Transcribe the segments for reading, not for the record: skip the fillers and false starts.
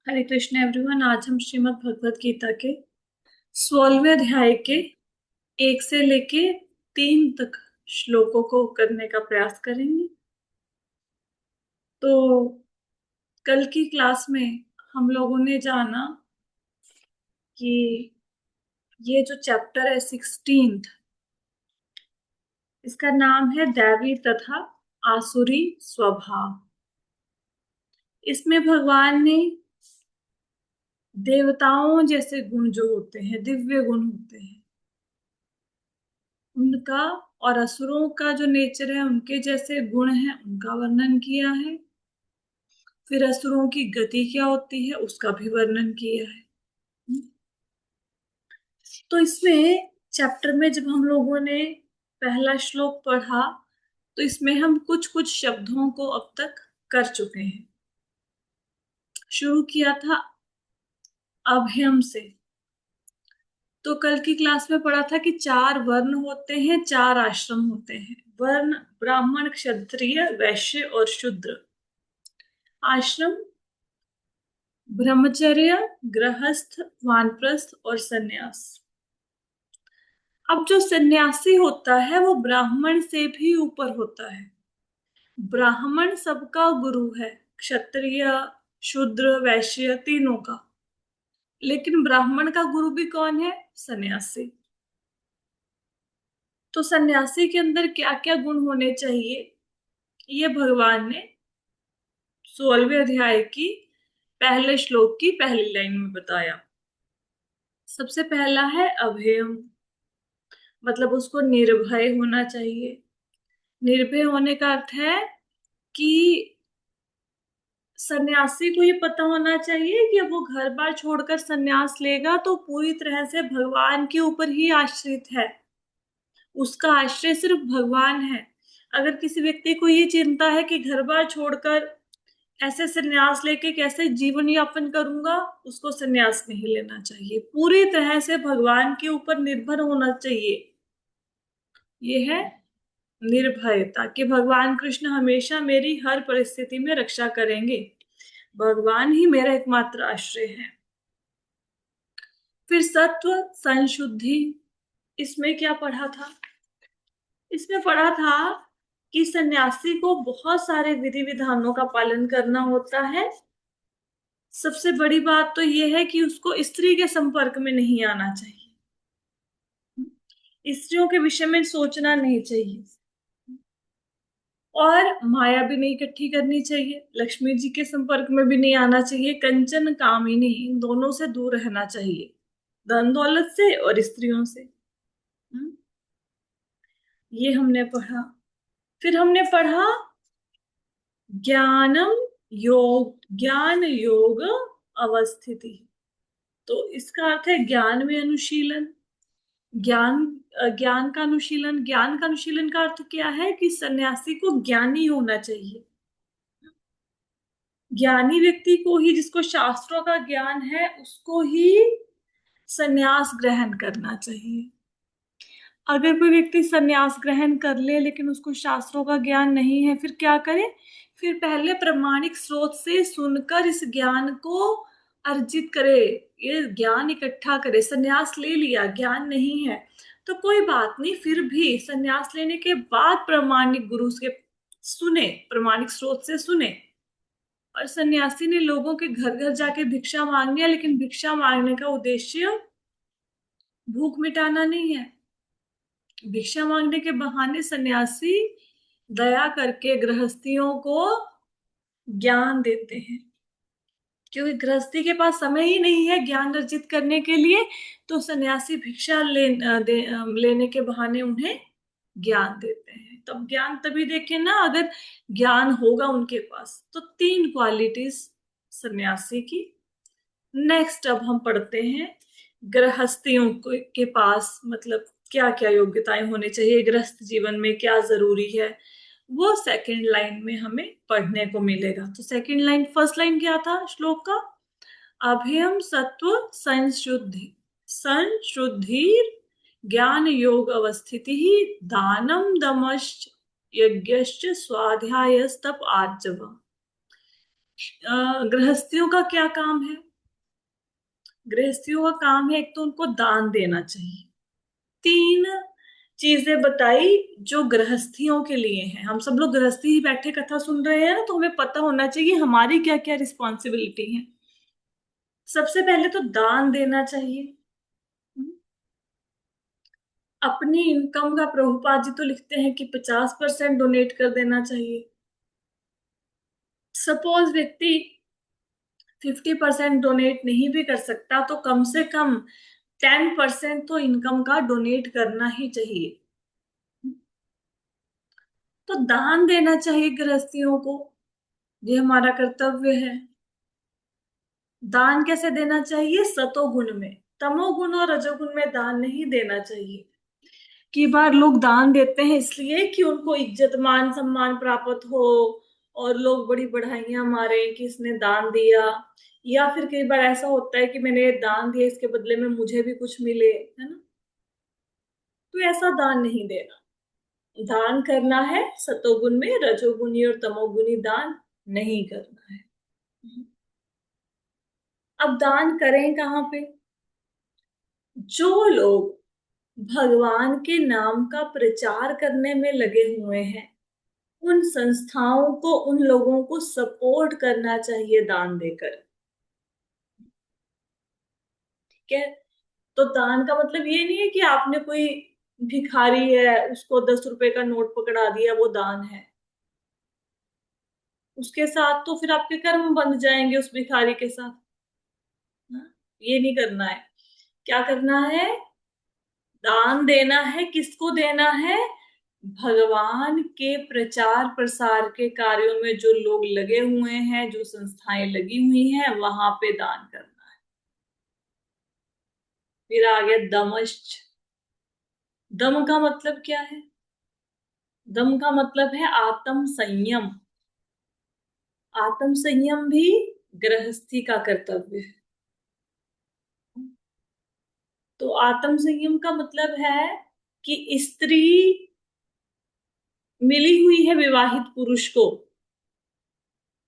हरे Krishna everyone. आज हम श्रीमद् भगवत गीता के 16वें अध्याय के 1 से लेके 3 तक श्लोकों को करने का प्रयास करेंगे। तो कल की क्लास में हम लोगों ने जाना कि ये जो चैप्टर है 16, इसका नाम है दैवी तथा आसुरी स्वभाव। इसमें भगवान ने देवताओं जैसे गुण जो होते हैं, दिव्य गुण होते हैं, उनका और असुरों का जो नेचर है, उनके जैसे गुण हैं, उनका वर्णन किया है। फिर असुरों की गति क्या होती है उसका भी वर्णन किया है। तो इसमें चैप्टर में जब हम लोगों ने पहला श्लोक पढ़ा तो इसमें हम कुछ कुछ शब्दों को अब तक कर चुके हैं। शुरू किया था अभयम से। तो कल की क्लास में पढ़ा था कि 4 वर्ण होते हैं, 4 आश्रम होते हैं। वर्ण ब्राह्मण, क्षत्रिय, वैश्य और शूद्र। आश्रम ब्रह्मचर्य, गृहस्थ, वानप्रस्थ और सन्यास। अब जो सन्यासी होता है वो ब्राह्मण से भी ऊपर होता है। ब्राह्मण सबका गुरु है, क्षत्रिय, शूद्र, वैश्य तीनों का। लेकिन ब्राह्मण का गुरु भी कौन है? सन्यासी। तो सन्यासी के अंदर क्या क्या गुण होने चाहिए, ये भगवान ने 16वें अध्याय की पहले श्लोक की पहली लाइन में बताया। सबसे पहला है अभयम, मतलब उसको निर्भय होना चाहिए। निर्भय होने का अर्थ है कि सन्यासी को ये पता होना चाहिए कि वो घर बार छोड़कर सन्यास लेगा तो पूरी तरह से भगवान के ऊपर ही आश्रित है। उसका आश्रय सिर्फ भगवान है। अगर किसी व्यक्ति को ये चिंता है कि घर बार छोड़कर ऐसे सन्यास लेके कैसे जीवन यापन करूंगा, उसको सन्यास नहीं लेना चाहिए। पूरी तरह से भगवान के ऊपर निर्भर होना चाहिए। ये है निर्भयता कि भगवान कृष्ण हमेशा मेरी हर परिस्थिति में रक्षा करेंगे। भगवान ही मेरा एकमात्र आश्रय है। फिर सत्व संशुद्धि। इसमें क्या पढ़ा था? इसमें पढ़ा था कि सन्यासी को बहुत सारे विधि विधानों का पालन करना होता है। सबसे बड़ी बात तो यह है कि उसको स्त्री के संपर्क में नहीं आना चाहिए, स्त्रियों के विषय में सोचना नहीं चाहिए, और माया भी नहीं इकट्ठी करनी चाहिए, लक्ष्मी जी के संपर्क में भी नहीं आना चाहिए, कंचन कामिनी, इन दोनों से दूर रहना चाहिए, धन दौलत से और स्त्रियों से। ये हमने पढ़ा। फिर हमने पढ़ा ज्ञानम योग, ज्ञान योग अवस्थिति। तो इसका अर्थ है ज्ञान में अनुशीलन। ज्ञान ज्ञान का अनुशीलन। ज्ञान का अनुशीलन का अर्थ क्या है कि सन्यासी को ज्ञानी होना चाहिए। ज्ञानी व्यक्ति को ही, जिसको शास्त्रों का ज्ञान है, उसको ही सन्यास ग्रहण करना चाहिए। अगर कोई व्यक्ति सन्यास ग्रहण कर ले लेकिन उसको शास्त्रों का ज्ञान नहीं है, फिर क्या करे? फिर पहले प्रामाणिक स्रोत से सुनकर इस ज्ञान को अर्जित करे, ये ज्ञान इकट्ठा करे। सन्यास ले लिया, ज्ञान नहीं है तो कोई बात नहीं, फिर भी सन्यास लेने के बाद प्रामाणिक गुरु से सुने, प्रामाणिक स्रोत से सुने। और सन्यासी ने लोगों के घर घर जाके भिक्षा मांगनी है, लेकिन भिक्षा मांगने का उद्देश्य भूख मिटाना नहीं है। भिक्षा मांगने के बहाने सन्यासी दया करके गृहस्थियों को ज्ञान देते हैं, क्योंकि गृहस्थी के पास समय ही नहीं है ज्ञान अर्जित करने के लिए। तो सन्यासी भिक्षा लेने के बहाने उन्हें ज्ञान देते हैं। तब ज्ञान तभी देखें ना, अगर ज्ञान होगा उनके पास। तो 3 क्वालिटीज सन्यासी की। नेक्स्ट अब हम पढ़ते हैं गृहस्थियों के पास मतलब क्या क्या योग्यताएं होनी चाहिए, गृहस्थ जीवन में क्या जरूरी है, वो सेकंड लाइन में हमें पढ़ने को मिलेगा। तो सेकंड लाइन, फर्स्ट लाइन क्या था श्लोक का? अभयम सत्व संशुद्धि, संशुद्धि ज्ञान योग अवस्थिति, दानम दमश्च यज्ञश्च स्वाध्यायस्तप आर्जवम्। गृहस्थियों का क्या काम है? गृहस्थियों का काम है, एक तो उनको दान देना चाहिए। तीन चीजें बताई जो गृहस्थियों के लिए हैं। हम सब लोग गृहस्थी ही बैठे कथा सुन रहे हैं ना, तो हमें पता होना चाहिए हमारी क्या क्या रिस्पॉन्सिबिलिटी है। सबसे पहले तो दान देना चाहिए। अपनी इनकम का प्रभुपाद जी तो लिखते हैं कि 50% डोनेट कर देना चाहिए। सपोज व्यक्ति 50% डोनेट नहीं भी कर सकता तो कम से कम 10% तो इनकम का डोनेट करना ही चाहिए। तो दान देना चाहिए गृहस्थियों को, ये हमारा कर्तव्य है। दान कैसे देना चाहिए? सतोगुण में। तमोगुण और रजोगुण में दान नहीं देना चाहिए। कई बार लोग दान देते हैं इसलिए कि उनको इज्जत मान सम्मान प्राप्त हो, और लोग बड़ी बढ़ाइयां मारे कि इसने दान दिया। या फिर कई बार ऐसा होता है कि मैंने दान दिया, इसके बदले में मुझे भी कुछ मिले, है ना। तो ऐसा दान नहीं देना। दान करना है सतोगुण में, रजोगुणी और तमोगुणी दान नहीं करना है। अब दान करें कहाँ पे? जो लोग भगवान के नाम का प्रचार करने में लगे हुए हैं, उन संस्थाओं को, उन लोगों को सपोर्ट करना चाहिए दान देकर। ठीक है। तो दान का मतलब ये नहीं है कि आपने कोई भिखारी है उसको 10 रुपए का नोट पकड़ा दिया, वो दान है। उसके साथ तो फिर आपके कर्म बंध जाएंगे उस भिखारी के साथ। हाँ? ये नहीं करना है। क्या करना है? दान देना है। किसको देना है? भगवान के प्रचार प्रसार के कार्यों में जो लोग लगे हुए हैं, जो संस्थाएं लगी हुई हैं, वहां पे दान करना है। फिर आ गया दमश्च। दम का मतलब क्या है? दम का मतलब है आत्म संयम। आत्म संयम भी गृहस्थी का कर्तव्य है। तो आत्म संयम का मतलब है कि स्त्री मिली हुई है विवाहित पुरुष को,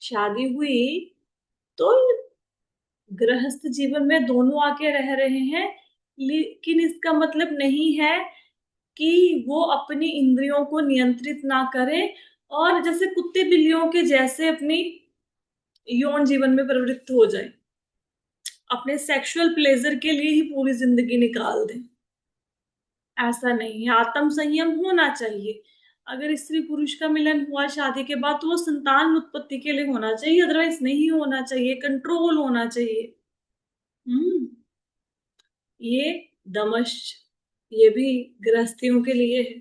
शादी हुई, तो गृहस्थ जीवन में दोनों आके रह रहे हैं, लेकिन इसका मतलब नहीं है कि वो अपनी इंद्रियों को नियंत्रित ना करें और जैसे कुत्ते बिल्लियों के जैसे अपनी यौन जीवन में प्रवृत्त हो जाए, अपने सेक्सुअल प्लेजर के लिए ही पूरी जिंदगी निकाल दें। ऐसा नहीं है। आत्म संयम होना चाहिए। अगर स्त्री पुरुष का मिलन हुआ शादी के बाद तो वो संतान उत्पत्ति के लिए होना चाहिए, अदरवाइज नहीं होना चाहिए। कंट्रोल होना चाहिए। हम्म। ये दमश, ये भी गृहस्थियों के लिए है।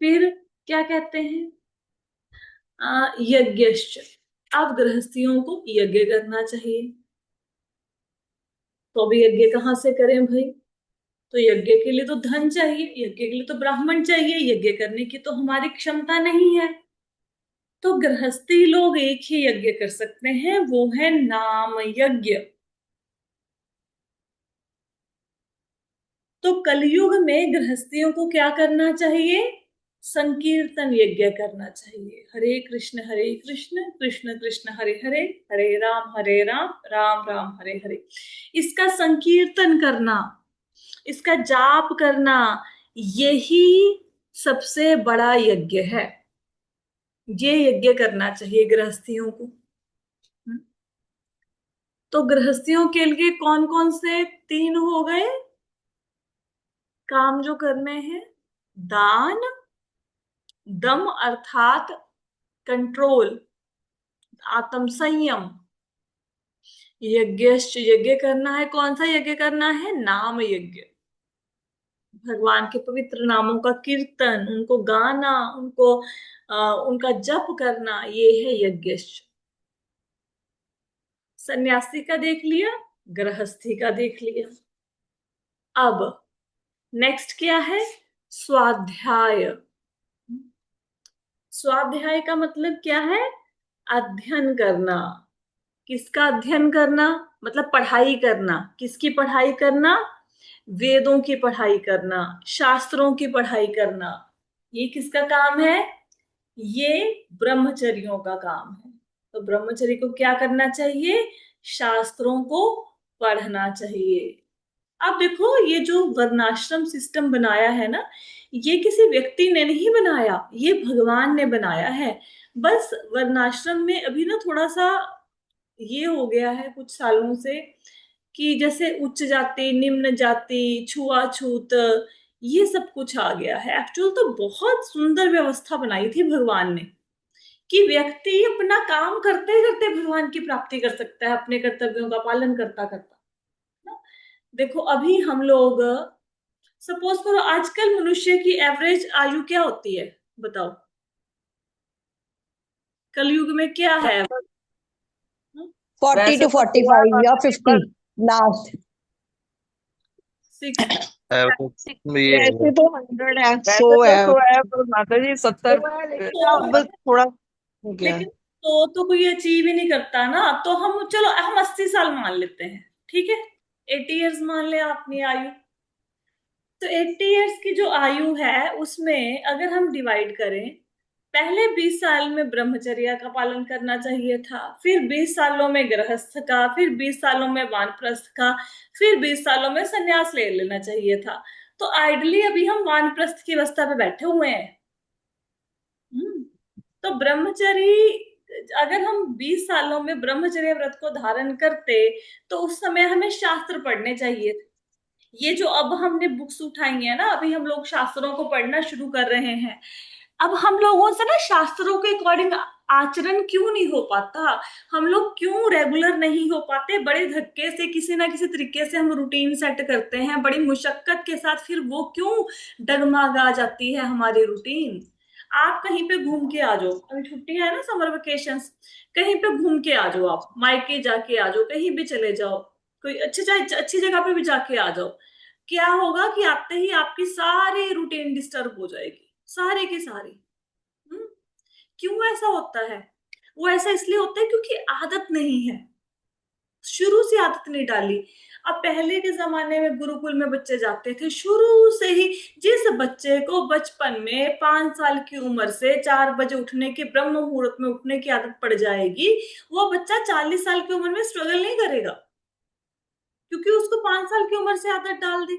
फिर क्या कहते हैं? यज्ञश्च। अब गृहस्थियों को यज्ञ करना चाहिए। तो अभी यज्ञ कहाँ से करें भाई? तो यज्ञ के लिए तो धन चाहिए, यज्ञ के लिए तो ब्राह्मण चाहिए, यज्ञ करने की तो हमारी क्षमता नहीं है। तो गृहस्थी लोग एक ही यज्ञ कर सकते हैं, वो है नाम यज्ञ। तो कलयुग में गृहस्थियों को क्या करना चाहिए? संकीर्तन यज्ञ करना चाहिए। हरे कृष्ण कृष्ण कृष्ण हरे हरे, हरे राम राम राम हरे हरे। इसका संकीर्तन करना, इसका जाप करना, यही सबसे बड़ा यज्ञ है। ये यज्ञ करना चाहिए गृहस्थियों को। तो गृहस्थियों के लिए कौन कौन से तीन हो गए काम जो करने हैं? दान, दम अर्थात कंट्रोल, आत्म संयम, यज्ञ। यज्ञ करना है। कौन सा यज्ञ करना है? नाम यज्ञ। भगवान के पवित्र नामों का कीर्तन, उनको गाना, उनको उनका जप करना, ये है यज्ञ। सन्यासी का देख लिया, गृहस्थी का देख लिया। अब नेक्स्ट क्या है? स्वाध्याय। स्वाध्याय का मतलब क्या है? अध्ययन करना। किसका अध्ययन करना? मतलब पढ़ाई करना। किसकी पढ़ाई करना? वेदों की पढ़ाई करना, शास्त्रों की पढ़ाई करना। ये किसका काम है? ये ब्रह्मचर्यों का काम है। तो ब्रह्मचर्य को क्या करना चाहिए? शास्त्रों को पढ़ना चाहिए। अब देखो, ये जो वर्णाश्रम सिस्टम बनाया है ना, ये किसी व्यक्ति ने नहीं बनाया, ये भगवान ने बनाया है। बस वर्णाश्रम में अभी ना थोड़ा सा ये हो गया है कुछ सालों से कि जैसे उच्च जाति, निम्न जाति, छुआछूत, ये सब कुछ आ गया है। एक्चुअल तो बहुत सुंदर व्यवस्था बनाई थी भगवान ने कि व्यक्ति अपना काम करते करते भगवान की प्राप्ति कर सकता है, अपने कर्तव्यों का पालन करता करता ना। देखो अभी हम लोग, सपोज करो, आजकल मनुष्य की एवरेज आयु क्या होती है बताओ? कलयुग में क्या है? 40 वैसे to तो हुआ 45 या है, 50 लास्ट। सिक्स। ये वैसे तो 100 है, 100 वैसे तो है। 100 है, पर माता जी 70। तो है, लेकिन तो अब थोड़ा हो गया है। लेकिन तो कोई अचीव ही नहीं करता ना, तो हम चलो हम 80 साल मान लेते हैं, ठीक है? 80 इयर्स मान ले अपनी आयु। तो 80 इयर्स की जो आयु है उसमें अगर हम डिवाइड करें, पहले 20 साल में ब्रह्मचर्य का पालन करना चाहिए था, फिर 20 सालों में गृहस्थ का, फिर 20 सालों में वानप्रस्थ का, फिर 20 सालों में संन्यास ले लेना चाहिए था। तो आइडली अभी हम वानप्रस्थ की अवस्था पे बैठे हुए हैं। हम्म। तो ब्रह्मचर्य, अगर हम 20 सालों में ब्रह्मचर्य व्रत को धारण करते तो उस समय हमें शास्त्र पढ़ने चाहिए थे। ये जो अब हमने बुक्स उठाई है ना, अभी हम लोग शास्त्रों को पढ़ना शुरू कर रहे हैं। अब हम लोगों से ना शास्त्रों के अकॉर्डिंग आचरण क्यों नहीं हो पाता? हम लोग क्यों रेगुलर नहीं हो पाते? बड़े धक्के से किसी ना किसी तरीके से हम रूटीन सेट करते हैं, बड़ी मुशक्कत के साथ, फिर वो क्यों डगमगा जाती है हमारी रूटीन? आप कहीं पे घूम के आ जाओ, अभी छुट्टी है ना, समर वेकेशंस, कहीं पे घूम के आ जाओ, आप मायके जाके आ जाओ, कहीं भी चले जाओ, कोई अच्छी चाहे अच्छी जगह पे भी जाके आ जाओ। क्या होगा कि आते ही आपकी सारी रूटीन डिस्टर्ब हो जाएगी, सारी की सारी। हम्म। क्यों ऐसा होता है? वो ऐसा इसलिए होता है क्योंकि आदत नहीं है, शुरू से आदत नहीं डाली। अब पहले के जमाने में गुरुकुल में बच्चे जाते थे शुरू से ही। जिस बच्चे को बचपन में 5 साल की उम्र से 4 बजे उठने की, ब्रह्म मुहूर्त में उठने की आदत पड़ जाएगी, वो बच्चा 40 साल की उम्र में स्ट्रगल नहीं करेगा, क्योंकि उसको 5 साल की उम्र से आदत डाल दी।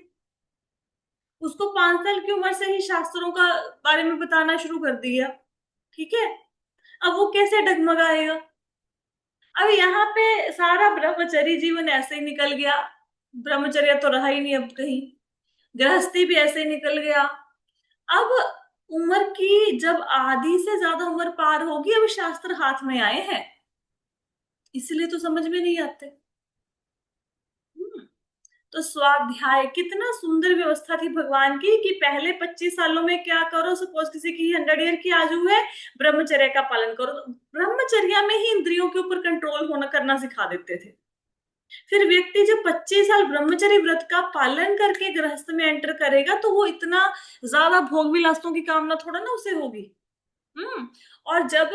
उसको 5 साल की उम्र से ही शास्त्रों का बारे में बताना शुरू कर दिया, ठीक है? अब वो कैसे डगमगाएगा? अब यहाँ पे सारा ब्रह्मचर्य जीवन ऐसे ही निकल गया। ब्रह्मचर्य तो रहा ही नहीं अब कहीं, गृहस्थी भी ऐसे ही निकल गया। अब उम्र की जब आधी से ज्यादा उम्र पार होगी, अब शास्त्र हाथ में आए हैं, इसलिए तो समझ में नहीं आते। हम्म। तो स्वाध्याय, कितना सुंदर व्यवस्था थी भगवान की कि पहले 25 सालों में क्या करो, सपोज किसी की 100 ईयर की आयु है, ब्रह्मचर्य का पालन करो, तो ब्रह्मचर्या में ही इंद्रियों के ऊपर कंट्रोल होना करना सिखा देते थे। फिर व्यक्ति जब 25 साल ब्रह्मचर्य व्रत का पालन करके गृहस्थ में एंटर करेगा तो वो इतना ज्यादा भोग विलासों की कामना थोड़ा ना उसे होगी। और जब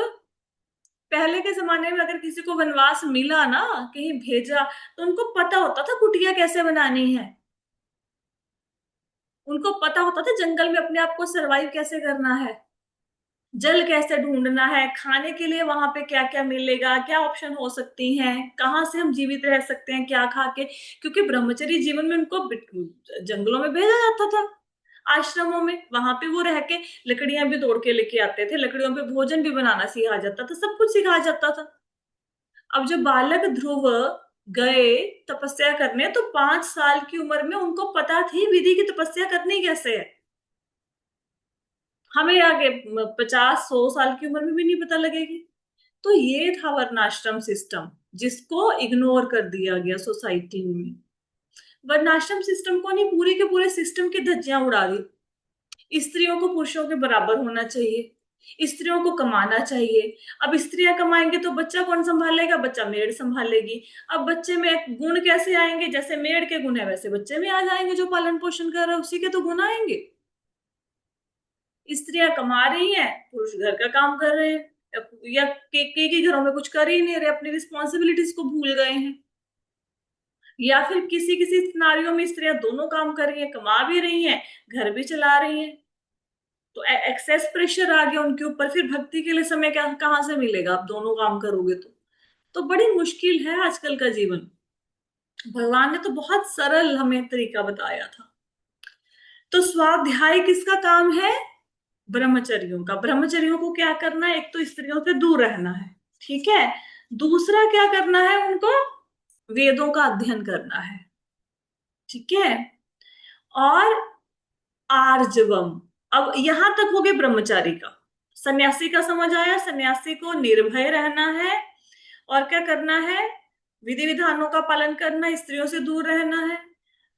पहले के जमाने में अगर किसी को वनवास मिला ना, कहीं भेजा, तो उनको पता होता था कुटिया कैसे बनानी है, उनको पता होता था जंगल में अपने आप को सरवाइव कैसे करना है, जल कैसे ढूंढना है, खाने के लिए वहां पे क्या क्या मिलेगा, क्या ऑप्शन हो सकती हैं, कहाँ से हम जीवित रह सकते हैं क्या खा के। क्योंकि ब्रह्मचर्य जीवन में उनको जंगलों में भेजा जाता था, आश्रमों में, वहां पे वो रह के लकड़ियां भी तोड़ के लेके आते थे, लकड़ियों पे भोजन भी बनाना सिखाया जाता था, सब कुछ सिखाया जाता था। अब जब बालक ध्रुव गए तपस्या करने, तो 5 साल की उम्र में उनको पता थी विधि की तपस्या करनी कैसे है। हमें आगे 50-100 साल की उम्र में भी नहीं पता लगेगी। तो ये था वर्णाश्रम सिस्टम, जिसको इग्नोर कर दिया गया सोसाइटी में। वर्णाश्रम सिस्टम को नहीं, पूरे के पूरे सिस्टम की धज्जियां उड़ा दी। स्त्रियों को पुरुषों के बराबर होना चाहिए, स्त्रियों को कमाना चाहिए। अब स्त्रियां कमाएंगे तो बच्चा कौन संभालेगा? बच्चा मेड संभालेगी। अब बच्चे में गुण कैसे आएंगे? जैसे मेड के गुण है वैसे बच्चे में आ जाएंगे, जो पालन पोषण कर रहा है उसी के तो गुण आएंगे। स्त्रियां कमा रही हैं, पुरुष घर का काम कर रहे हैं, या के घरों में कुछ कर ही नहीं रहे, अपनी रिस्पॉन्सिबिलिटीज को भूल गए हैं। या फिर किसी किसी सिनारियों में स्त्रियां दोनों काम कर रही हैं, कमा भी रही हैं, घर भी चला रही हैं। तो एक्सेस प्रेशर आ गया उनके ऊपर, फिर भक्ति के लिए समय क्या कहाँ से मिलेगा? आप दोनों काम करोगे तो बड़ी मुश्किल है आजकल का जीवन। भगवान ने तो बहुत सरल हमें तरीका बताया था। तो स्वाध्याय किसका काम है? ब्रह्मचर्यों का। ब्रह्मचर्यों को क्या करना है? एक तो स्त्रियों से दूर रहना है, ठीक है। दूसरा क्या करना है उनको? वेदों का अध्ययन करना है, ठीक है। और आर्जवम, अब यहां तक हो गए ब्रह्मचारी का। सन्यासी का समझ आया? सन्यासी को निर्भय रहना है और क्या करना है? विधि विधानों का पालन करना, स्त्रियों से दूर रहना है।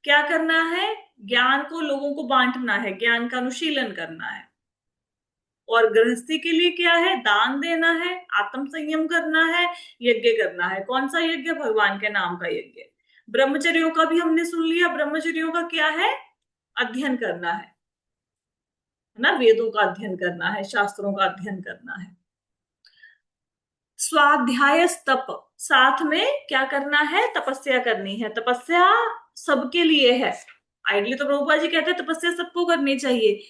क्या करना है? ज्ञान को लोगों को बांटना है, ज्ञान का अनुशीलन करना है। और गृहस्थी के लिए क्या है? दान देना है, आत्म संयम करना है, यज्ञ करना है। कौन सा यज्ञ? भगवान के नाम का यज्ञ। ब्रह्मचर्यों का भी हमने सुन लिया। ब्रह्मचर्यों का क्या है? अध्ययन करना है ना, वेदों का अध्ययन करना है, शास्त्रों का अध्ययन करना है। स्वाध्याय तप, साथ में क्या करना है? तपस्या करनी है। तपस्या सबके लिए है। आइडली तो प्रभुपा जी कहते हैं तपस्या सबको करनी चाहिए,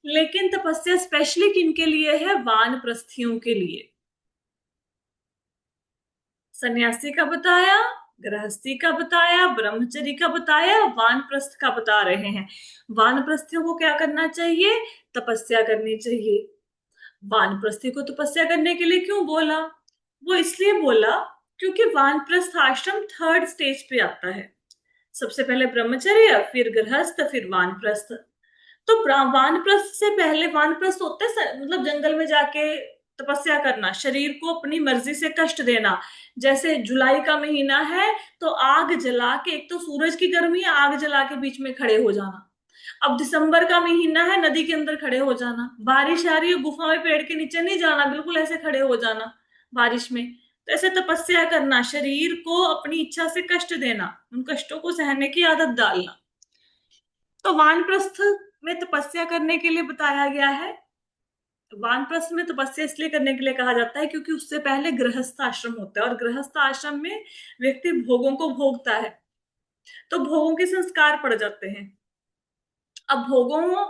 लेकिन तपस्या स्पेशली किनके लिए है? वानप्रस्थियों के लिए। सन्यासी का बताया, गृहस्थी का बताया, ब्रह्मचर्य का बताया, वानप्रस्थ का बता रहे हैं। वानप्रस्थियों को क्या करना चाहिए? तपस्या करनी चाहिए। वानप्रस्थी को तपस्या करने के लिए क्यों बोला? वो इसलिए बोला क्योंकि वानप्रस्थ आश्रम थर्ड स्टेज पे आता है। सबसे पहले ब्रह्मचर्य, फिर गृहस्थ, फिर वानप्रस्थ। तो वानप्रस्थ से पहले, वानप्रस्थ होते मतलब जंगल में जाके तपस्या करना, शरीर को अपनी मर्जी से कष्ट देना। जैसे जुलाई का महीना है तो आग जला के, एक तो सूरज की गर्मी है, आग जला के बीच में खड़े हो जाना। अब दिसंबर का महीना है, नदी के अंदर खड़े हो जाना। बारिश आ रही है, गुफा में पेड़ के नीचे नहीं जाना, बिल्कुल ऐसे खड़े हो जाना बारिश में। तो ऐसे तपस्या करना, शरीर को अपनी इच्छा से कष्ट देना, उन कष्टों को सहने की आदत डालना। तो वानप्रस्थ में तपस्या करने के लिए बताया गया है। वानप्रस्थ में तपस्या इसलिए करने के लिए कहा जाता है क्योंकि उससे पहले गृहस्थ आश्रम होता है, और गृहस्थ आश्रम में व्यक्ति भोगों को भोगता है, तो भोगों के संस्कार पड़ जाते हैं। अब भोगों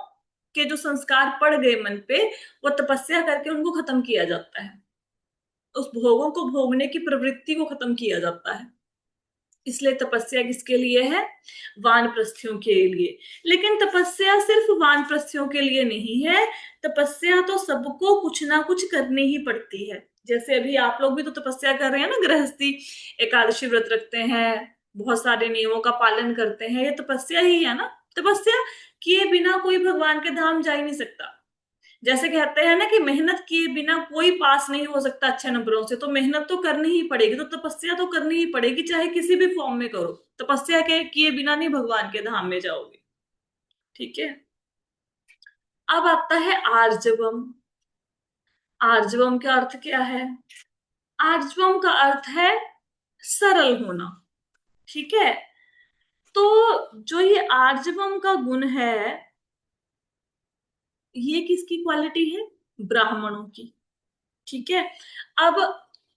के जो संस्कार पड़ गए मन पे, वो तपस्या करके उनको खत्म किया जाता है। उस भोगों को भोगने की प्रवृत्ति को खत्म किया जाता है। इसलिए तपस्या किसके लिए है? वानप्रस्थियों के लिए। लेकिन तपस्या सिर्फ वानप्रस्थियों के लिए नहीं है, तपस्या तो सबको कुछ ना कुछ करनी ही पड़ती है। जैसे अभी आप लोग भी तो तपस्या कर रहे हैं ना, गृहस्थी, एकादशी व्रत रखते हैं, बहुत सारे नियमों का पालन करते हैं, ये तपस्या ही है ना। तपस्या किए बिना कोई भगवान के धाम जा ही नहीं सकता। जैसे कहते हैं ना कि मेहनत किए बिना कोई पास नहीं हो सकता अच्छे नंबरों से, तो मेहनत तो करनी ही पड़ेगी, तो तपस्या तो करनी ही पड़ेगी, चाहे किसी भी फॉर्म में करो। तपस्या के किए बिना नहीं भगवान के धाम में जाओगे, ठीक है। अब आता है आर्जवम। आर्जवम का अर्थ क्या है? आर्जवम का अर्थ है सरल होना, ठीक है। तो जो ये आर्जवम का गुण है, ये किसकी क्वालिटी है? ब्राह्मणों की, ठीक है। अब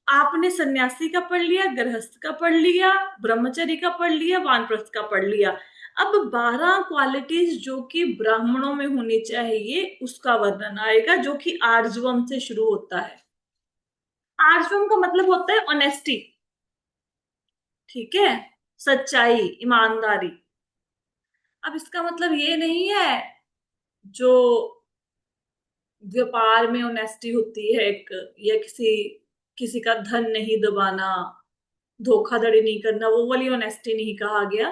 आपने सन्यासी का पढ़ लिया, गृहस्थ का पढ़ लिया, ब्रह्मचर्य का पढ़ लिया, वानप्रस्थ का पढ़ लिया। अब 12 क्वालिटीज जो कि ब्राह्मणों में होनी चाहिए उसका वर्णन आएगा, जो कि आर्जवम से शुरू होता है। आर्जवम का मतलब होता है ऑनेस्टी, ठीक है, सच्चाई, ईमानदारी। अब इसका मतलब ये नहीं है जो व्यापार में ऑनेस्टी होती है एक, या किसी किसी का धन नहीं दबाना, धोखाधड़ी नहीं करना, वो वाली ऑनेस्टी नहीं कहा गया।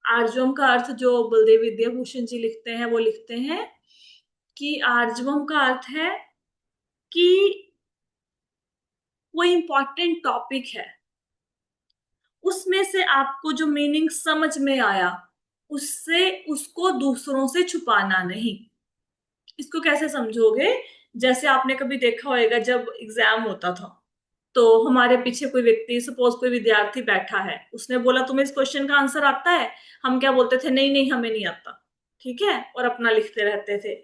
आर्जवम का अर्थ जो बलदेव विद्याभूषण जी लिखते हैं, वो लिखते हैं कि आर्जवम का अर्थ है कि कोई इंपॉर्टेंट टॉपिक है, उसमें से आपको जो मीनिंग समझ में आया, उससे उसको दूसरों से छुपाना नहीं। इसको कैसे समझोगे? जैसे आपने कभी देखा होगा जब एग्जाम होता था, तो हमारे पीछे कोई व्यक्ति, सपोज कोई विद्यार्थी बैठा है, उसने बोला तुम्हें इस क्वेश्चन का आंसर आता है? हम क्या बोलते थे? नहीं नहीं हमें नहीं आता, ठीक है, और अपना लिखते रहते थे।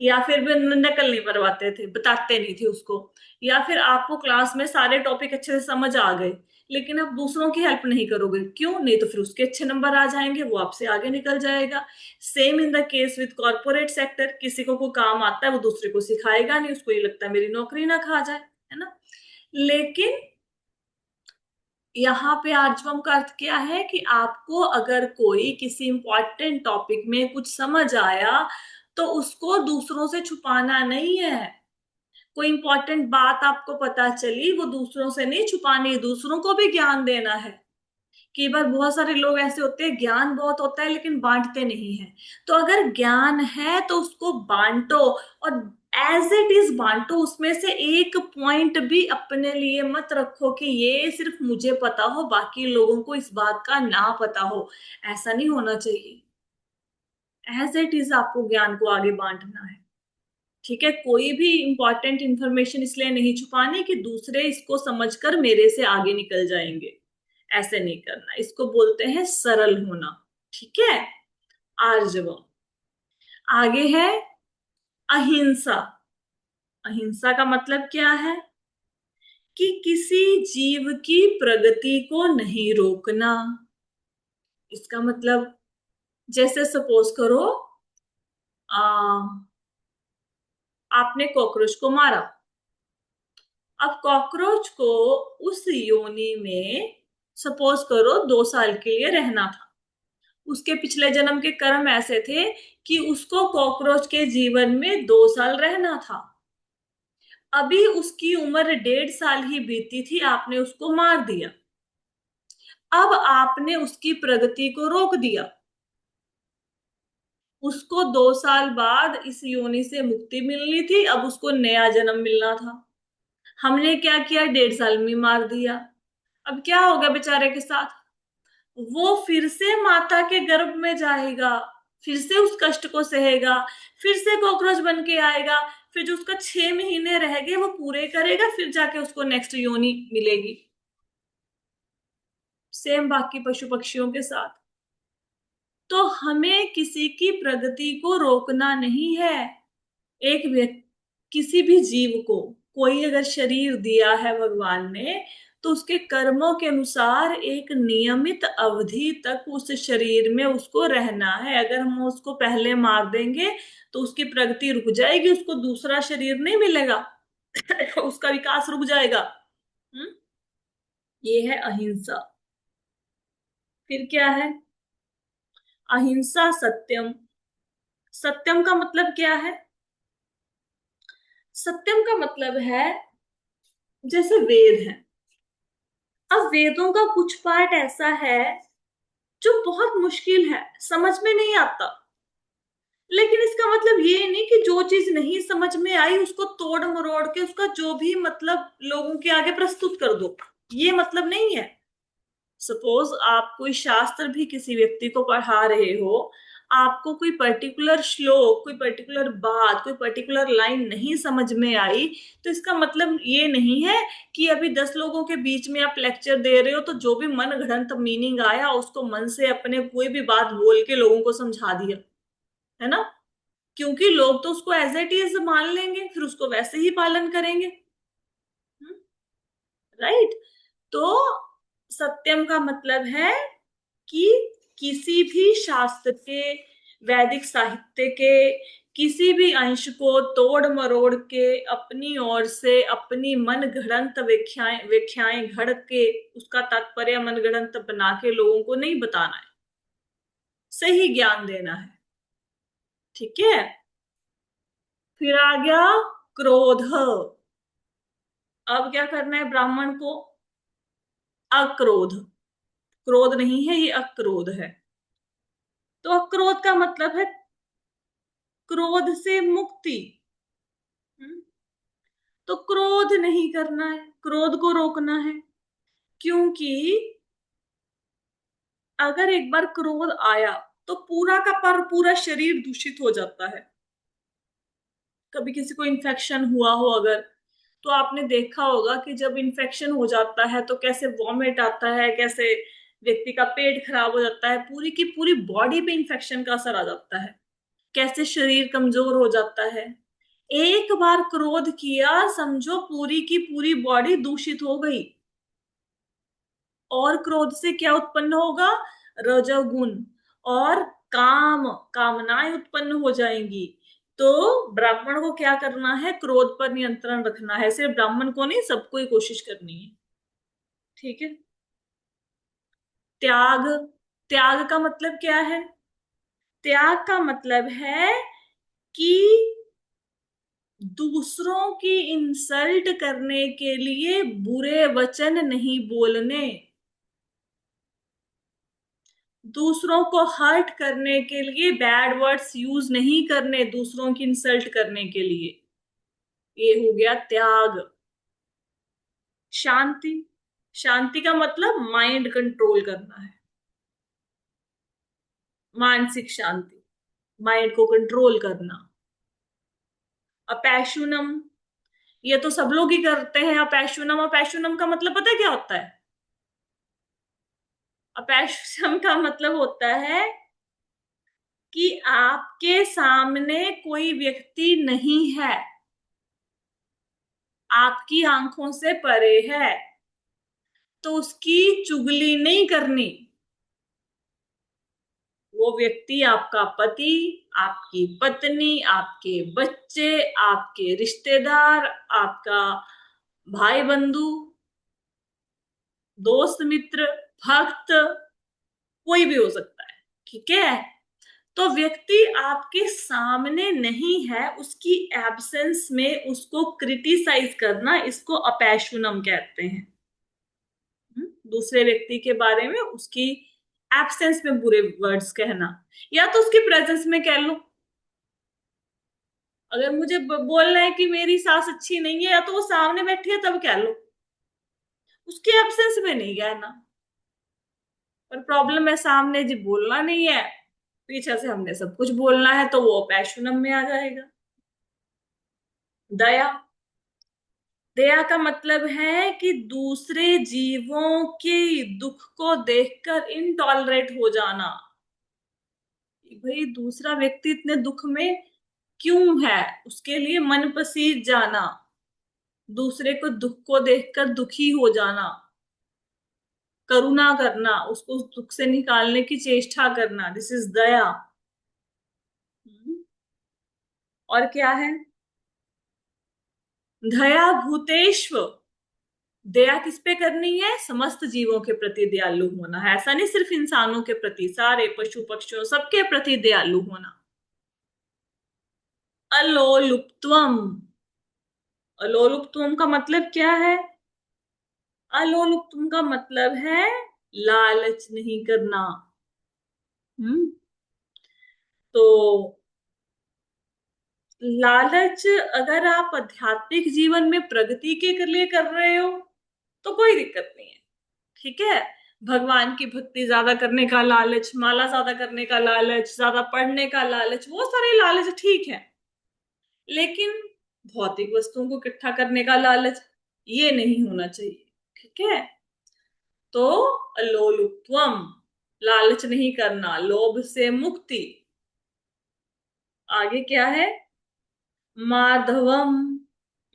या फिर भी नकल नहीं करवाते थे, बताते नहीं थे उसको, या फिर आपको क्लास में सारे टॉपिक अच्छे से समझ आ गए लेकिन आप दूसरों की हेल्प नहीं करोगे, क्यों? नहीं तो फिर उसके अच्छे नंबर आ जाएंगे, वो आपसे आगे निकल जाएगा। Same in the case with corporate sector, किसी को कोई काम आता है वो दूसरे को सिखाएगा नहीं, उसको ये लगता है मेरी नौकरी ना खा जाए, है ना। लेकिन यहाँ पे आर्जवम का अर्थ क्या है कि आपको अगर कोई किसी इंपॉर्टेंट टॉपिक में कुछ समझ आया तो उसको दूसरों से छुपाना नहीं है। कोई इंपॉर्टेंट बात आपको पता चली, वो दूसरों से नहीं छुपानी, दूसरों को भी ज्ञान देना है। कई बार बहुत सारे लोग ऐसे होते हैं, ज्ञान बहुत होता है लेकिन बांटते नहीं है। तो अगर ज्ञान है तो उसको बांटो, और एज इट इज बांटो। उसमें से एक पॉइंट भी अपने लिए मत रखो कि ये सिर्फ मुझे पता हो, बाकी लोगों को इस बात का ना पता हो। ऐसा नहीं होना चाहिए। एज इट इज आपको ज्ञान को आगे बांटना है। ठीक है, कोई भी इंपॉर्टेंट इंफॉर्मेशन इसलिए नहीं छुपानी कि दूसरे इसको समझकर मेरे से आगे निकल जाएंगे। ऐसे नहीं करना, इसको बोलते हैं सरल होना। ठीक है, आर्जवम। आगे है अहिंसा। अहिंसा का मतलब क्या है? कि किसी जीव की प्रगति को नहीं रोकना। इसका मतलब, जैसे सपोज करो, आ, आपने कॉकरोच को मारा। अब कॉकरोच को उस योनि में सपोज करो 2 साल के लिए रहना था। उसके पिछले जन्म के कर्म ऐसे थे कि उसको कॉकरोच के जीवन में 2 साल रहना था। अभी उसकी उम्र 1.5 साल ही बीती थी, आपने उसको मार दिया। अब आपने उसकी प्रगति को रोक दिया। उसको 2 साल बाद इस योनि से मुक्ति मिलनी थी, अब उसको नया जन्म मिलना था। हमने क्या किया? 1.5 साल में मार दिया। अब क्या होगा बेचारे के साथ? वो फिर से माता के गर्भ में जाएगा, फिर से उस कष्ट को सहेगा, फिर से कॉकरोच बन के आएगा, फिर जो उसका 6 महीने रह गए वो पूरे करेगा, फिर जाके उसको नेक्स्ट योनि मिलेगी। सेम बाकी पशु पक्षियों के साथ। तो हमें किसी की प्रगति को रोकना नहीं है। एक व्यक्ति, किसी भी जीव को कोई अगर शरीर दिया है भगवान ने, तो उसके कर्मों के अनुसार एक नियमित अवधि तक उस शरीर में उसको रहना है। अगर हम उसको पहले मार देंगे तो उसकी प्रगति रुक जाएगी, उसको दूसरा शरीर नहीं मिलेगा। उसका विकास रुक जाएगा। हम्म? ये है अहिंसा। फिर क्या है? अहिंसा सत्यम। सत्यम का मतलब क्या है? सत्यम का मतलब है, जैसे वेद है। अब वेदों का कुछ पार्ट ऐसा है जो बहुत मुश्किल है, समझ में नहीं आता। लेकिन इसका मतलब ये नहीं कि जो चीज नहीं समझ में आई उसको तोड़ मरोड़ के उसका जो भी मतलब लोगों के आगे प्रस्तुत कर दो, ये मतलब नहीं है। सपोज आप कोई शास्त्र भी किसी व्यक्ति को पढ़ा रहे हो, आपको कोई पर्टिकुलर श्लोक, कोई पर्टिकुलर बात, कोई पर्टिकुलर लाइन नहीं समझ में आई, तो इसका मतलब ये नहीं है कि अभी 10 लोगों के बीच में आप लेक्चर दे रहे हो तो जो भी मन गढ़ंत मीनिंग आया उसको मन से अपने कोई भी बात बोल के लोगों को समझा दिया, है ना। क्योंकि लोग तो उसको एज इट इज मान लेंगे, फिर उसको वैसे ही पालन करेंगे। राइट। तो सत्यम का मतलब है कि किसी भी शास्त्र के, वैदिक साहित्य के किसी भी अंश को तोड़ मरोड़ के अपनी ओर से अपनी मन गढ़ंत व्याख्याएं व्याख्याएं घड़ के उसका तात्पर्य मन गढ़ंत बना के लोगों को नहीं बताना है, सही ज्ञान देना है। ठीक है। फिर आ गया क्रोध। अब क्या करना है ब्राह्मण को? अक्रोध। क्रोध नहीं है, ये अक्रोध है। तो अक्रोध का मतलब है क्रोध से मुक्ति। हम्म? तो क्रोध नहीं करना है, क्रोध को रोकना है। क्योंकि अगर एक बार क्रोध आया तो पूरा का पूरा शरीर दूषित हो जाता है। कभी किसी को इन्फेक्शन हुआ हो अगर, तो आपने देखा होगा कि जब इन्फेक्शन हो जाता है तो कैसे वॉमिट आता है, कैसे व्यक्ति का पेट खराब हो जाता है, पूरी की पूरी बॉडी पे इन्फेक्शन का असर आ जाता है। कैसे शरीर कमजोर हो जाता है। एक बार क्रोध किया, समझो पूरी की पूरी बॉडी दूषित हो गई। और क्रोध से क्या उत्पन्न होगा? रजोगुण और कामनाएं उत्पन्न हो जाएंगी। तो ब्राह्मण को क्या करना है? क्रोध पर नियंत्रण रखना है। सिर्फ ब्राह्मण को नहीं, सबको ही कोशिश करनी है। ठीक है। त्याग। त्याग का मतलब क्या है? त्याग का मतलब है कि दूसरों की इंसल्ट करने के लिए बुरे वचन नहीं बोलने, दूसरों को हर्ट करने के लिए बैड वर्ड्स यूज नहीं करने, दूसरों की इंसल्ट करने के लिए। ये हो गया त्याग। शांति। शांति का मतलब माइंड कंट्रोल करना है, मानसिक शांति, माइंड को कंट्रोल करना। अपैशुनम, ये तो सब लोग ही करते हैं अपैशुनम। अपैशुनम का मतलब पता है क्या होता है? अपैशुनम का मतलब होता है कि आपके सामने कोई व्यक्ति नहीं है, आपकी आंखों से परे है, तो उसकी चुगली नहीं करनी। वो व्यक्ति आपका पति, आपकी पत्नी, आपके बच्चे, आपके रिश्तेदार, आपका भाई बंधु, दोस्त मित्र, भक्त, कोई भी हो सकता है। ठीक है। तो व्यक्ति आपके सामने नहीं है, उसकी एब्सेंस में उसको क्रिटिसाइज करना, इसको अपैशुनम कहते हैं। दूसरे व्यक्ति के बारे में उसकी एब्सेंस में बुरे वर्ड्स कहना, या तो उसकी प्रेजेंस में कह लो। अगर मुझे बोलना है कि मेरी सास अच्छी नहीं है, या तो वो सामने बैठी है तब कह लो, उसके एब्सेंस में नहीं कहना। पर प्रॉब्लम है सामने जी बोलना नहीं है, पीछे से हमने सब कुछ बोलना है, तो वो पैशुनम में आ जाएगा। दया। दया का मतलब है कि दूसरे जीवों के दुख को देखकर इनटॉलरेट हो जाना। भाई दूसरा व्यक्ति इतने दुख में क्यों है, उसके लिए मन पसीज जाना, दूसरे को दुख को देखकर दुखी हो जाना, करुणा करना, उसको उस दुख से निकालने की चेष्टा करना, दिस इज दया। और क्या है? दया भूतेष्व। दया किस पे करनी है? समस्त जीवों के प्रति दयालु होना है। ऐसा नहीं सिर्फ इंसानों के प्रति, सारे पशु पक्षियों सबके प्रति दयालु होना। अलोलुप्त्वम। अलोलुप्त्वम का मतलब क्या है? अलोलुप्त्वम का मतलब है लालच नहीं करना। हम्म तो लालच अगर आप आध्यात्मिक जीवन में प्रगति के लिए कर रहे हो तो कोई दिक्कत नहीं है। ठीक है। भगवान की भक्ति ज्यादा करने का लालच, माला ज्यादा करने का लालच, ज्यादा पढ़ने का लालच, वो सारे लालच ठीक है। लेकिन भौतिक वस्तुओं को इकट्ठा करने का लालच, ये नहीं होना चाहिए। ठीक है। तो अलोलुप्त्वम, लालच नहीं करना, लोभ से मुक्ति। आगे क्या है? मार्दवम।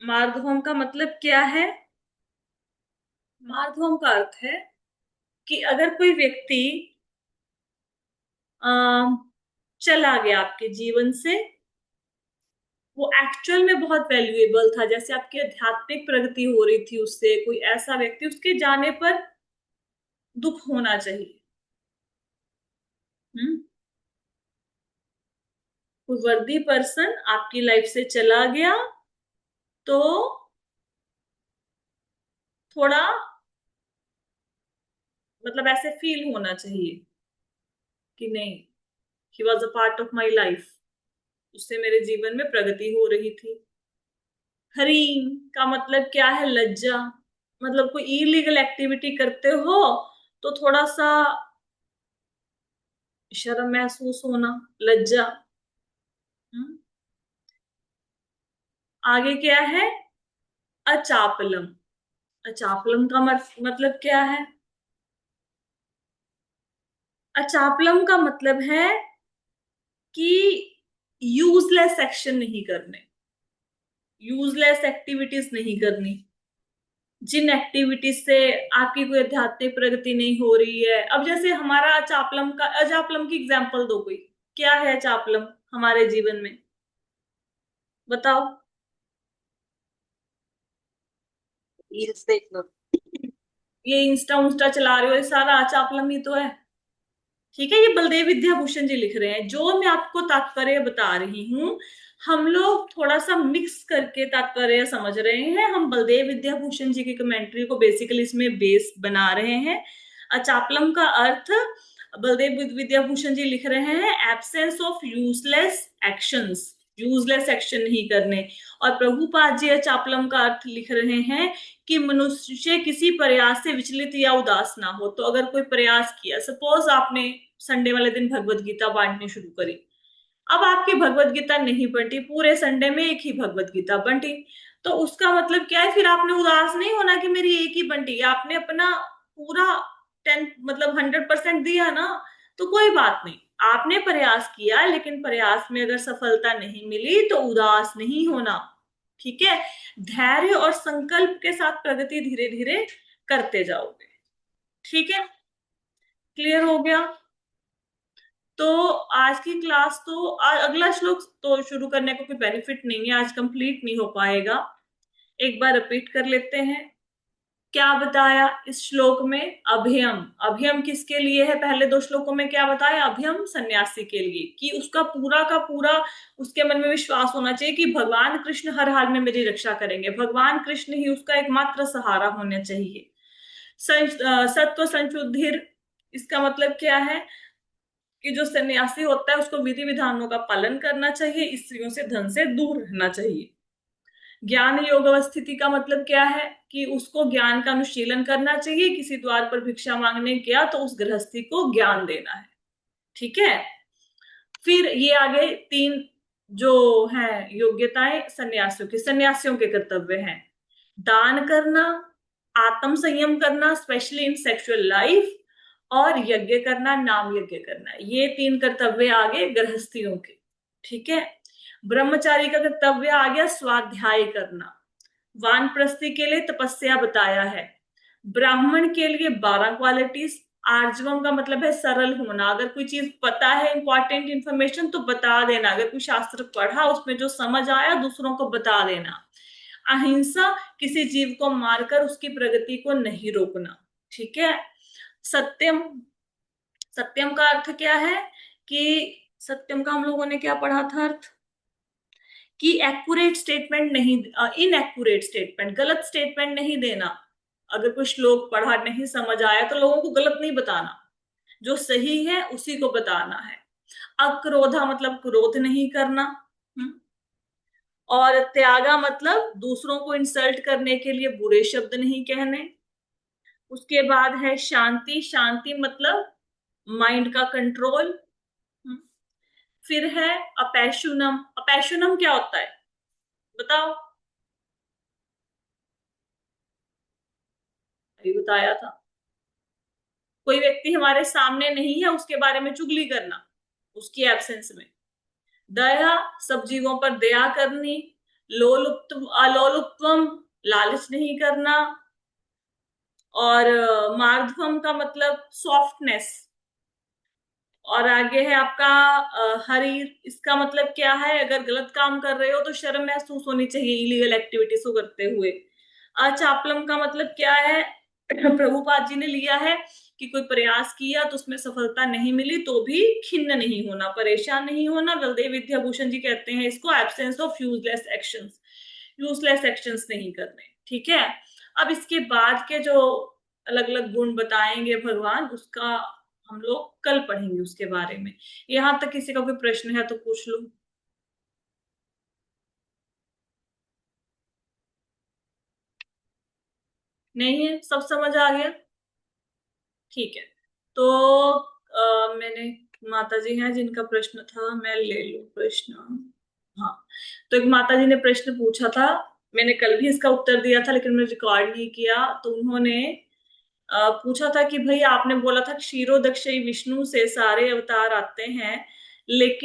मार्दवम का मतलब क्या है? मार्दवम का अर्थ है कि अगर कोई व्यक्ति चला गया आपके जीवन से, वो एक्चुअल में बहुत वैल्यूएबल था, जैसे आपकी आध्यात्मिक प्रगति हो रही थी उससे, कोई ऐसा व्यक्ति, उसके जाने पर दुख होना चाहिए। हम्म कोई वर्दी पर्सन आपकी लाइफ से चला गया तो थोड़ा मतलब ऐसे फील होना चाहिए कि नहीं, he was a part of my life, उससे मेरे जीवन में प्रगति हो रही थी। हरीम का मतलब क्या है? लज्जा। मतलब कोई इलीगल एक्टिविटी करते हो तो थोड़ा सा शर्म महसूस होना, लज्जा। हम्म? आगे क्या है? अचापलम। अचापलम का मतलब क्या है? अचापलम का मतलब है कि यूजलेस एक्शन नहीं करने, यूजलेस एक्टिविटीज नहीं करनी। जिन एक्टिविटीज से आपकी कोई आध्यात्मिक प्रगति नहीं हो रही है, अब जैसे हमारा अचापलम की एग्जांपल दो कोई। क्या है अचापलम हमारे जीवन में, बताओ। रील्स देख लो। ये इंस्टा उंस्टा चला रहे हो, ये सारा अचापलम ही तो है। ठीक है, ये बलदेव विद्याभूषण जी लिख रहे हैं। जो मैं आपको तात्पर्य बता रही हूँ, हम लोग थोड़ा सा मिक्स करके तात्पर्य समझ रहे हैं। हम बलदेव विद्याभूषण जी की कमेंट्री को बेसिकली इसमें बेस बना रहे हैं। अचापलम का अर्थ बलदेव विद्याभूषण जी लिख रहे हैं absence of useless actions, useless action नहीं करने। और प्रभुपाद जी अचापलम का अर्थ लिख रहे हैं कि मनुष्य किसी प्रयास से विचलित या उदास ना हो। तो अगर कोई प्रयास किया, सपोज आपने संडे वाले दिन भगवत गीता बांटनी शुरू करी, अब आपकी भगवत गीता नहीं बंटी, पूरे संडे में एक ही भगवत गीता बंटी, तो उसका मतलब क्या है, फिर आपने उदास नहीं होना कि मेरी एक ही बंटी। आपने अपना पूरा 10 मतलब 100% दिया ना, तो कोई बात नहीं। आपने प्रयास किया, लेकिन प्रयास में अगर सफलता नहीं मिली तो उदास नहीं होना। ठीक है, धैर्य और संकल्प के साथ प्रगति धीरे धीरे करते जाओगे। ठीक है, क्लियर हो गया। तो आज की क्लास तो अगला श्लोक तो शुरू करने को कोई बेनिफिट नहीं है, आज कंप्लीट नहीं हो पाएगा। एक बार रिपीट कर लेते हैं। क्या बताया इस श्लोक में? अभयम। अभयम किसके लिए है? पहले दो श्लोकों में क्या बताया? अभयम सन्यासी के लिए, कि उसका पूरा का पूरा उसके मन में विश्वास होना चाहिए कि भगवान कृष्ण हर हाल में मेरी रक्षा करेंगे, भगवान कृष्ण ही उसका एकमात्र सहारा होना चाहिए। सत्व संशुद्धिर, इसका मतलब क्या है कि जो सन्यासी होता है उसको विधि विधानों का पालन करना चाहिए, स्त्रियों से धन से दूर रहना चाहिए। ज्ञान योग अवस्थिति का मतलब क्या है कि उसको ज्ञान का अनुशीलन करना चाहिए। किसी द्वार पर भिक्षा मांगने गया तो उस गृहस्थी को ज्ञान देना है। ठीक है, फिर ये आगे तीन जो है योग्यताएं सन्यासियों की, सन्यासियों के कर्तव्य हैं। दान करना, आत्म संयम करना स्पेशली इन सेक्सुअल लाइफ, और यज्ञ करना, नाम यज्ञ करना। ये तीन कर्तव्य आगे गृहस्थियों के। ठीक है, ब्रह्मचारी का कर्तव्य आ गया स्वाध्याय करना। वानप्रस्थी के लिए तपस्या बताया है। ब्राह्मण के लिए 12 क्वालिटीज। आर्जवम का मतलब है सरल होना। अगर कोई चीज पता है, इंपॉर्टेंट इंफॉर्मेशन, तो बता देना। अगर कोई शास्त्र पढ़ा, उसमें जो समझ आया दूसरों को बता देना। अहिंसा, किसी जीव को मारकर उसकी प्रगति को नहीं रोकना। ठीक है, सत्यम। सत्यम का अर्थ क्या है कि सत्यम का हम लोगों ने क्या पढ़ा था अर्थ, कि एक्यूरेट स्टेटमेंट नहीं, इनएक्यूरेट स्टेटमेंट, गलत स्टेटमेंट नहीं देना। अगर कोई श्लोक पढ़ा नहीं समझ आया तो लोगों को गलत नहीं बताना, जो सही है उसी को बताना है। अक्रोधा मतलब क्रोध नहीं करना। और त्यागा मतलब दूसरों को इंसल्ट करने के लिए बुरे शब्द नहीं कहने। उसके बाद है शांति। शांति मतलब माइंड का कंट्रोल। फिर है अपैशुनम। अपैशुनम क्या होता है बताओ? अभी बताया था। कोई व्यक्ति हमारे सामने नहीं है, उसके बारे में चुगली करना उसकी एब्सेंस में। दया, सब जीवों पर दया करनी। अलोलुप्तम, लालच नहीं करना। और मार्धवम का मतलब सॉफ्टनेस। और आगे है आपका हरीर। इसका मतलब क्या है? अगर गलत काम कर रहे हो तो शर्म महसूस होनी चाहिए इलीगल एक्टिविटीज को करते हुए। अचापलम का मतलब क्या है? प्रभुपाद जी ने लिया है कि कोई प्रयास किया तो उसमें सफलता नहीं मिली तो भी खिन्न नहीं होना, परेशान नहीं होना। बलदेव विद्याभूषण जी कहते हैं इसको absence of useless actions, useless actions नहीं करने। ठीक है, अब इसके बाद के जो अलग अलग गुण बताएंगे भगवान, उसका हम लोग कल पढ़ेंगे उसके बारे में। यहां तक किसी का कोई प्रश्न है तो पूछ लो। नहीं है, सब समझ आ गया? ठीक है, तो मैंने माता जी हैं जिनका प्रश्न था, मैं ले लूं प्रश्न। हाँ, तो एक माता जी ने प्रश्न पूछा था, मैंने कल भी इसका उत्तर दिया था लेकिन मैंने रिकॉर्ड नहीं किया। तो उन्होंने पूछा था कि भाई आपने बोला था क्षीरोदक्षी विष्णु से सारे अवतार आते हैं, लेकिन